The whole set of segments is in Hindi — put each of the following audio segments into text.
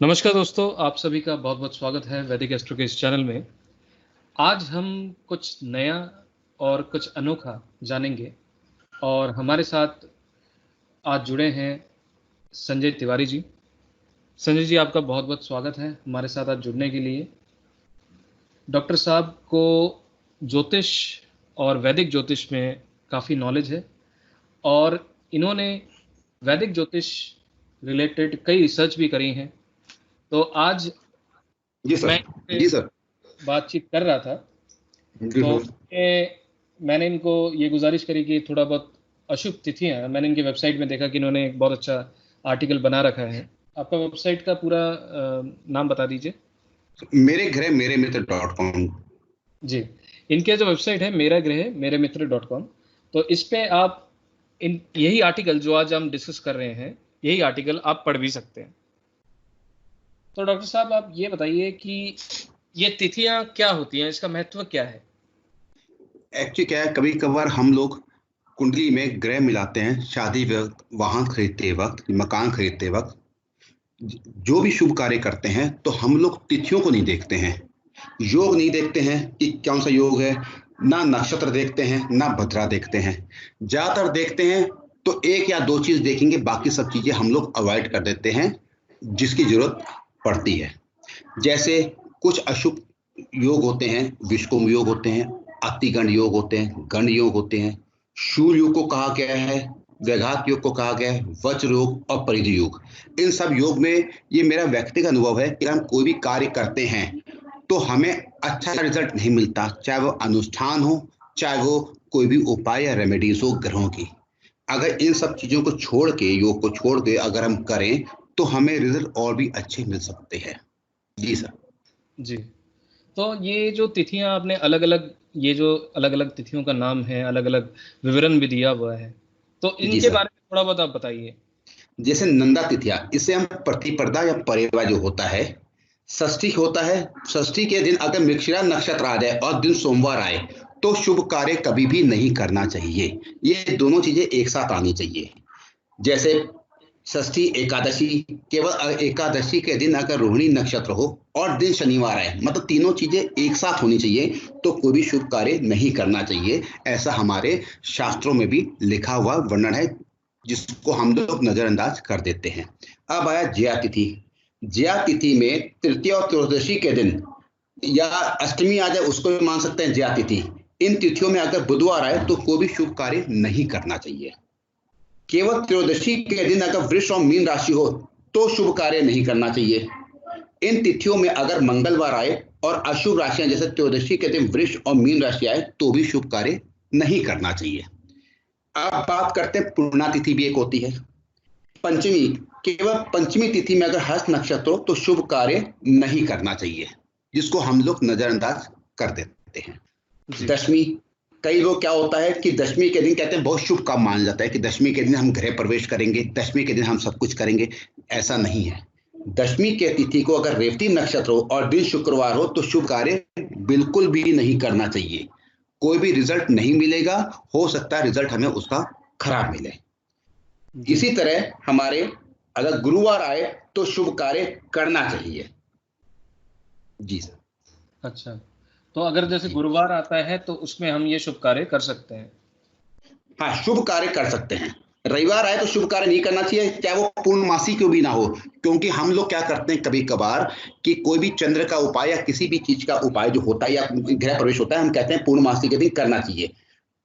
नमस्कार दोस्तों, आप सभी का बहुत-बहुत स्वागत है वैदिक एस्ट्रो के इस चैनल में। आज हम कुछ नया और कुछ अनोखा जानेंगे और हमारे साथ आज जुड़े हैं संजय तिवारी जी। संजय जी, आपका बहुत-बहुत स्वागत है हमारे साथ आज जुड़ने के लिए। डॉक्टर साहब को ज्योतिष और वैदिक ज्योतिष में काफ़ी नॉलेज है और इन्होंने वैदिक ज्योतिष रिलेटेड कई रिसर्च भी करी हैं। तो आज जी सर। मैं इनसे जी सर। बातचीत कर रहा था, जी तो सर। मैंने इनको ये गुजारिश करी कि थोड़ा बहुत अशुभ तिथियां, मैंने इनकी वेबसाइट में देखा कि इन्होंने एक बहुत अच्छा आर्टिकल बना रखा है। आपका वेबसाइट का पूरा नाम बता दीजिए। मेरे घर मेरे मित्र.com। जी, इनके जो वेबसाइट है मेरा गृह मेरे मित्र.com, तो इस पे आप यही आर्टिकल जो आज हम डिस्कस कर रहे हैं, यही आर्टिकल आप पढ़ भी सकते हैं। तो डॉक्टर साहब, आप ये बताइए कि ये तिथियां क्या होती हैं, इसका महत्व क्या है? एक्चुअली क्या है, कभी कभार हम लोग कुंडली में ग्रह मिलाते हैं। शादी वक्त, वाहन खरीदते वक्त, मकान खरीदते वक्त, जो भी शुभ कार्य करते हैं तो हम लोग तिथियों को नहीं देखते हैं, योग नहीं देखते हैं कि कौन सा योग है, ना नक्षत्र देखते हैं, ना भद्रा देखते हैं। ज्यादातर देखते हैं तो एक या दो चीज देखेंगे, बाकी सब चीजें हम लोग अवॉइड कर देते हैं जिसकी जरूरत पड़ती है। जैसे कुछ अशुभ योग होते हैं, विषकुंभ योग होते हैं, अतिगंड योग होते हैं, गंड योग होते हैं, शूल योग को कहा गया है, व्याघात योग को कहा गया है, वज्र योग और परिधि योग। इन सब योग में ये मेरा व्यक्तिगत अनुभव है कि हम कोई भी कार्य करते हैं तो हमें अच्छा रिजल्ट नहीं मिलता, चाहे वो अनुष्ठान हो, चाहे वो कोई भी उपाय या रेमेडीज हो ग्रहों की। अगर इन सब चीजों को छोड़ के, योग को छोड़ के अगर हम करें तो हमें रिजल्ट और भी अच्छे मिल सकते हैं। जी सर। जी, तो ये जो तिथियां आपने अलग-अलग, ये जो अलग-अलग तिथियों का नाम है, अलग-अलग विवरण भी दिया हुआ है, तो जी इनके सर। बारे में थोड़ा बहुत आप बताइए। जैसे नंदा तिथिया, इसे हम प्रतिपदा या परेवा जो होता है, षष्ठी होता है। षष्ठी के दिन अगर मृगशिरा नक्षत्र आ जाए और दिन सोमवार आए तो शुभ कार्य कभी भी नहीं करना चाहिए। ये दोनों चीजें एक साथ आनी चाहिए। जैसे षष्ठी एकादशी, केवल एकादशी के दिन अगर रोहिणी नक्षत्र हो और दिन शनिवार आए, मतलब तीनों चीजें एक साथ होनी चाहिए, तो कोई भी शुभ कार्य नहीं करना चाहिए। ऐसा हमारे शास्त्रों में भी लिखा हुआ वर्णन है, जिसको हम लोग नजरअंदाज कर देते हैं। अब आया ज्या तिथि। ज्या तिथि में तृतीय और त्रयोदशी के दिन या अष्टमी आ जाए, उसको भी मान सकते हैं ज्या तिथि। इन तिथियों में अगर बुधवार आए तो कोई भी शुभ कार्य नहीं करना चाहिए। केवल त्रयोदशी के दिन अगर वृष और मीन राशि हो तो शुभ कार्य नहीं करना चाहिए। इन तिथियों में अगर मंगलवार आए और अशुभ राशियां जैसे त्रयोदशी के दिन वृष और मीन राशि आए तो भी शुभ कार्य नहीं करना चाहिए। अब बात करते हैं, पूर्णा तिथि भी एक होती है। पंचमी, केवल पंचमी तिथि में अगर हस्त नक्षत्र हो तो शुभ कार्य नहीं करना चाहिए, जिसको हम लोग नजरअंदाज कर देते हैं। दशमी, कई लोग क्या होता है कि दशमी के दिन कहते हैं बहुत शुभ काम माना जाता है कि दशमी के दिन हम गृह प्रवेश करेंगे, दशमी के दिन हम सब कुछ करेंगे। ऐसा नहीं है। दशमी के तिथि को अगर रेवती नक्षत्र हो और दिन शुक्रवार हो तो शुभ कार्य बिल्कुल भी नहीं करना चाहिए। कोई भी रिजल्ट नहीं मिलेगा, हो सकता है रिजल्ट हमें उसका खराब मिले। इसी तरह हमारे अगर गुरुवार आए तो शुभ कार्य करना चाहिए। जी सर। अच्छा, तो अगर जैसे गुरुवार आता है तो उसमें हम ये शुभ कार्य कर सकते हैं? हाँ, शुभ कार्य कर सकते हैं। रविवार आए तो शुभ कार्य नहीं करना चाहिए, चाहे वो पूर्णमासी क्यों भी ना हो। क्योंकि हम लोग क्या करते हैं कभी कभार कि कोई भी चंद्र का उपाय या किसी भी चीज का उपाय जो होता है या गृह प्रवेश होता है, हम कहते हैं पूर्णमासी के दिन करना चाहिए।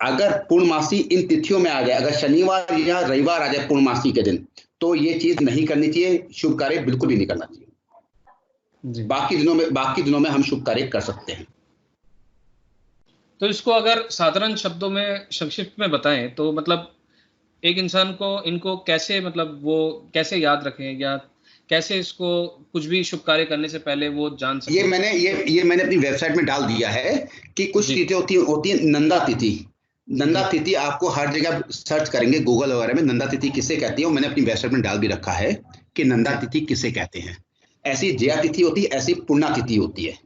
अगर पूर्णमासी इन तिथियों में आ जाए, अगर शनिवार या रविवार आ जाए पूर्णमासी के दिन, तो ये चीज नहीं करनी चाहिए, शुभ कार्य बिल्कुल भी नहीं करना चाहिए। बाकी दिनों में हम शुभ कार्य कर सकते हैं। तो इसको अगर साधारण शब्दों में संक्षिप्त में बताएं तो मतलब एक इंसान को इनको कैसे, मतलब वो कैसे याद रखें या कैसे इसको कुछ भी शुभ कार्य करने से पहले वो जान ये सकें? मैंने अपनी वेबसाइट में डाल दिया है कि कुछ जी, तिथि होती है नंदा तिथि। नंदा जी, तिथि आपको हर जगह सर्च करेंगे गूगल वगैरह में, नंदा तिथि किसे कहती है, मैंने अपनी वेबसाइट में डाल भी रखा है कि नंदा जी, तिथि किसे कहते हैं। ऐसी जी, जया तिथि होती है, ऐसी पुण्य तिथि होती है।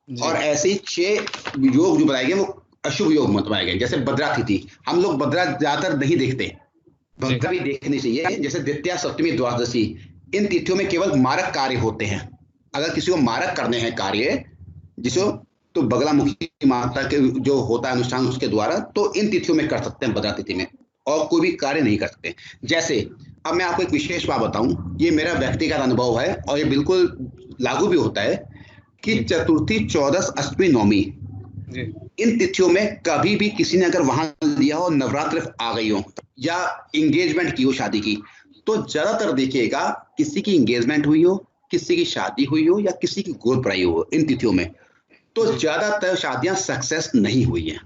जी, और ऐसे 6 योग जो बनाए गए वो अशुभ योग मत बनाए गए। जैसे भद्रा तिथि, हम लोग भद्रा ज्यादातर नहीं देखते, जी, भद्रा भी देखनी चाहिए। जैसे द्वितीया सप्तमी द्वादशी, इन तिथियों में केवल मारक कार्य होते हैं। अगर किसी को मारक करने हैं कार्य, जिसको तो बगलामुखी माता के जो होता है अनुष्ठान उसके द्वारा, तो इन तिथियों में कर सकते हैं, भद्रा तिथि में, और कोई भी कार्य नहीं कर सकते। जैसे अब मैं आपको एक विशेष बात बताऊं, ये मेरा व्यक्तिगत अनुभव है और ये बिल्कुल लागू भी होता है कि चतुर्थी, चौदस, अष्टमी, नवमी, इन तिथियों में कभी भी किसी ने अगर वहां लिया हो, नवरात्र आ गई हो या एंगेजमेंट की हो, शादी की, तो ज्यादातर देखिएगा किसी की एंगेजमेंट हुई हो, किसी की शादी हुई हो या किसी की गोद पड़ाई हो इन तिथियों में, तो ज्यादातर शादियां सक्सेस नहीं हुई हैं।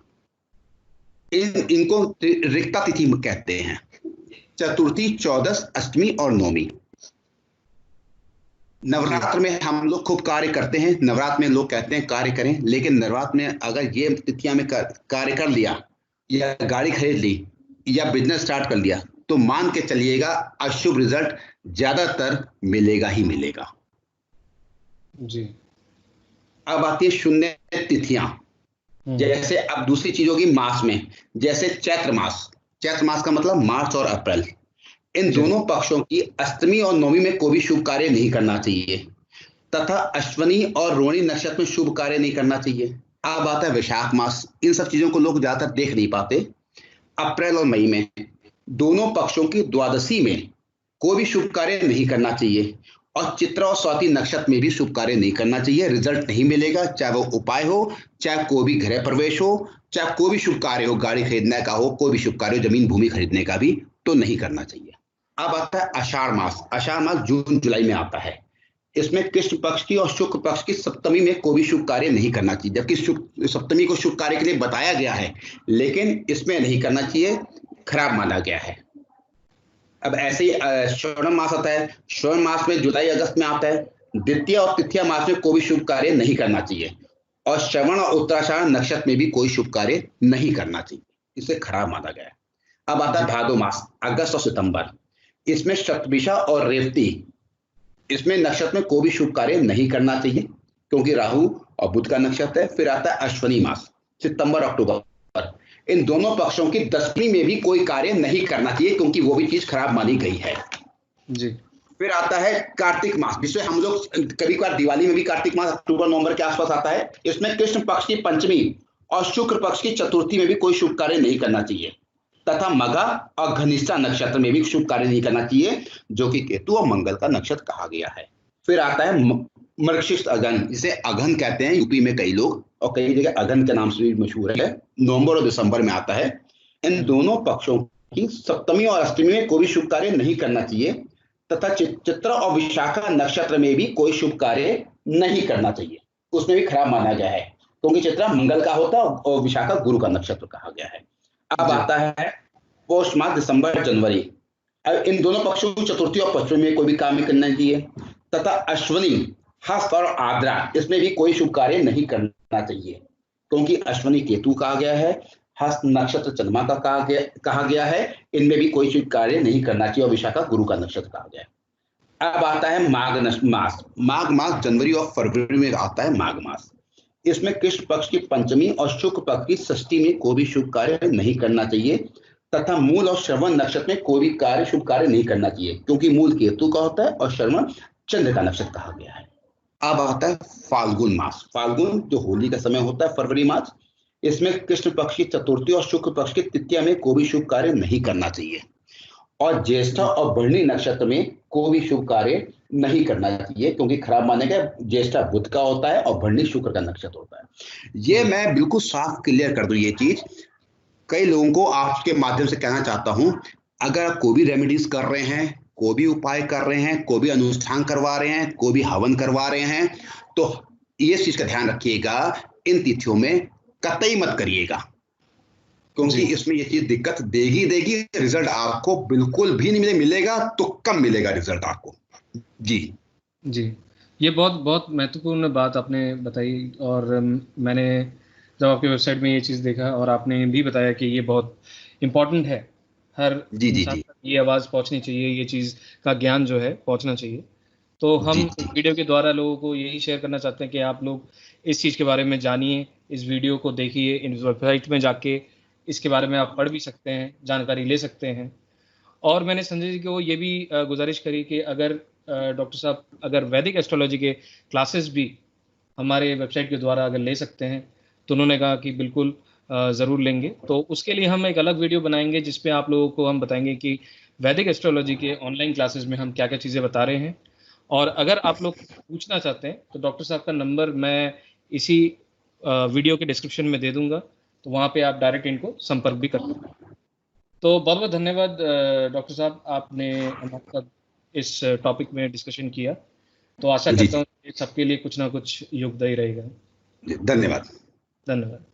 इनको रिक्ता तिथि कहते हैं, चतुर्थी, चौदस, अष्टमी और नवमी। नवरात्र में हम लोग खूब कार्य करते हैं, नवरात्र में लोग कहते हैं कार्य करें, लेकिन नवरात्र में अगर ये तिथियां में कार्य कर लिया या गाड़ी खरीद ली या बिजनेस स्टार्ट कर लिया, तो मान के चलिएगा अशुभ रिजल्ट ज्यादातर मिलेगा ही मिलेगा। जी। अब आती है शून्य तिथियां। जैसे अब दूसरी चीज होगी मास में, जैसे चैत्र मास। चैत्र मास का मतलब मार्च और अप्रैल, इन दोनों पक्षों की अष्टमी और नवमी में कोई भी शुभ कार्य नहीं करना चाहिए, तथा अश्वनी और रोहिणी नक्षत्र में शुभ कार्य नहीं करना चाहिए। अब आता है वैशाख मास। इन सब चीजों को लोग ज्यादातर देख नहीं पाते। अप्रैल और मई में दोनों पक्षों की द्वादशी में कोई भी शुभ कार्य नहीं करना चाहिए, और चित्रा और स्वाति नक्षत्र में भी शुभ कार्य नहीं करना चाहिए। रिजल्ट नहीं मिलेगा, चाहे वो उपाय हो, चाहे कोई भी गृह प्रवेश हो, चाहे कोई भी शुभ कार्य हो, गाड़ी खरीदने का हो, कोई भी शुभ कार्य हो, जमीन भूमि खरीदने का भी, तो नहीं करना चाहिए। अब आता है आषाढ़ मास। आषाढ़ मास जून जुलाई में आता है। इसमें कृष्ण पक्ष की और शुक्ल पक्ष की सप्तमी में कोई भी शुभ कार्य नहीं करना चाहिए, जबकि सप्तमी को शुभ कार्य के लिए बताया गया है, लेकिन इसमें नहीं करना चाहिए, खराब माना गया है। अब ऐसे ही श्रवण मास आता है। श्रवण मास में जुलाई अगस्त में आता है। द्वितीय और तृतीय मास में कोई भी शुभ कार्य नहीं करना चाहिए, और श्रवण और उत्तराषाढ़ नक्षत्र में भी कोई शुभ कार्य नहीं करना चाहिए, इसे खराब माना गया है। अब आता है भादो मास, अगस्त और सितंबर। इसमें शतभिषा और रेवती, इसमें नक्षत्र में कोई भी शुभ कार्य नहीं करना चाहिए, क्योंकि राहु और बुध का नक्षत्र है। फिर आता है अश्वनी मास, सितंबर अक्टूबर। इन दोनों पक्षों की दसवीं में भी कोई कार्य नहीं करना चाहिए, क्योंकि वो भी चीज खराब मानी गई है जी। फिर आता है कार्तिक मास, जिसमें हम लोग कभी कभार दिवाली में भी कार्तिक मास अक्टूबर नवंबर के आसपास आता है। इसमें कृष्ण पक्ष की पंचमी और शुक्र पक्ष की चतुर्थी में भी कोई शुभ कार्य नहीं करना चाहिए, तथा मघा और घनिष्ठा नक्षत्र में भी शुभ कार्य नहीं करना चाहिए, जो कि केतु और मंगल का नक्षत्र कहा गया है। फिर आता है मृगशिष्ट अगन, जिसे अगन कहते हैं यूपी में कई लोग, और कई जगह अगन के नाम से भी मशहूर है। नवंबर और दिसंबर में आता है। इन दोनों पक्षों की सप्तमी और अष्टमी में कोई भी शुभ कार्य नहीं करना चाहिए, तथा चित्रा और विशाखा नक्षत्र में भी कोई शुभ कार्य नहीं करना चाहिए, उसमें भी खराब माना गया है, क्योंकि चित्रा मंगल का होता है और विशाखा गुरु का नक्षत्र कहा गया है। अब आता है पौष मास, दिसंबर जनवरी। अब इन दोनों पक्षों की चतुर्थी और पंचमी में कोई भी काम नहीं करना चाहिए, तथा अश्वनी, हस्त और आद्रा, इसमें भी कोई शुभ कार्य नहीं करना चाहिए, क्योंकि अश्वनी केतु कहा गया है, हस्त नक्षत्र चंद्रमा का कहा गया है, इनमें भी कोई शुभ कार्य नहीं करना चाहिए, और विशाखा गुरु का नक्षत्र कहा गया है। अब आता है माघ मास। माघ मास जनवरी और फरवरी में आता है माघ मास। इसमें कृष्ण पक्ष की पंचमी और शुक्ल पक्ष की षष्ठी में कोई भी शुभ कार्य नहीं करना चाहिए, तथा मूल और श्रवण नक्षत्र में कोई भी कार्य शुभ कार्य नहीं करना चाहिए, क्योंकि मूल केतु का होता है और श्रवण चंद्र का नक्षत्र कहा गया है। अब आता है फाल्गुन मास। फाल्गुन जो होली का समय होता है, फरवरी मास। इसमें कृष्ण पक्ष की चतुर्थी और शुक्ल पक्ष की तृतीया में कोई भी शुभ कार्य नहीं करना चाहिए, और ज्येष्ठा और भरणी नक्षत्र में कोई भी शुभ कार्य नहीं करना चाहिए, क्योंकि खराब माने गए। ज्येष्ठा बुध का होता है और भरणी शुक्र का नक्षत्र होता है। ये मैं बिल्कुल साफ क्लियर कर दूं ये चीज, कई लोगों को आपके माध्यम से कहना चाहता हूं, अगर आप कोई भी रेमेडीज कर रहे हैं, कोई भी उपाय कर रहे हैं, कोई भी अनुष्ठान करवा रहे हैं, कोई भी हवन करवा रहे हैं, तो ये चीज का ध्यान रखिएगा, इन तिथियों में कतई मत करिएगा, क्योंकि इसमें ये चीज दिक्कत देगी, रिजल्ट आपको बिल्कुल भी नहीं मिलेगा, तो कम मिलेगा रिजल्ट आपको। जी, ये बहुत महत्वपूर्ण बात आपने बताई, और मैंने जब आपके वेबसाइट में ये चीज़ देखा और आपने भी बताया कि ये बहुत इम्पोर्टेंट है, हर इंसान तक ये आवाज़ पहुंचनी चाहिए, ये चीज़ का ज्ञान जो है पहुंचना चाहिए। तो हम इस वीडियो के द्वारा लोगों को यही शेयर करना चाहते हैं कि आप लोग इस चीज़ के बारे में जानिए, इस वीडियो को देखिए, इन वेबसाइट में जाके इसके बारे में आप पढ़ भी सकते हैं, जानकारी ले सकते हैं। और मैंने संजय जी को ये भी गुजारिश करी कि अगर डॉक्टर साहब अगर वैदिक एस्ट्रोलॉजी के क्लासेस भी हमारे वेबसाइट के द्वारा अगर ले सकते हैं, तो उन्होंने कहा कि बिल्कुल ज़रूर लेंगे। तो उसके लिए हम एक अलग वीडियो बनाएंगे जिसपे आप लोगों को हम बताएंगे कि वैदिक एस्ट्रोलॉजी के ऑनलाइन क्लासेस में हम क्या क्या चीज़ें बता रहे हैं। और अगर आप लोग पूछना चाहते हैं तो डॉक्टर साहब का नंबर मैं इसी वीडियो के डिस्क्रिप्शन में दे दूंगा, तो वहाँ पे आप डायरेक्ट इनको संपर्क भी कर सकते हैं। तो बहुत बहुत धन्यवाद डॉक्टर साहब, आपने हमारे साथ इस टॉपिक में डिस्कशन किया। तो आशा जी करता हूँ कि सबके लिए कुछ ना कुछ योगदायी रहेगा। जी, धन्यवाद। धन्यवाद।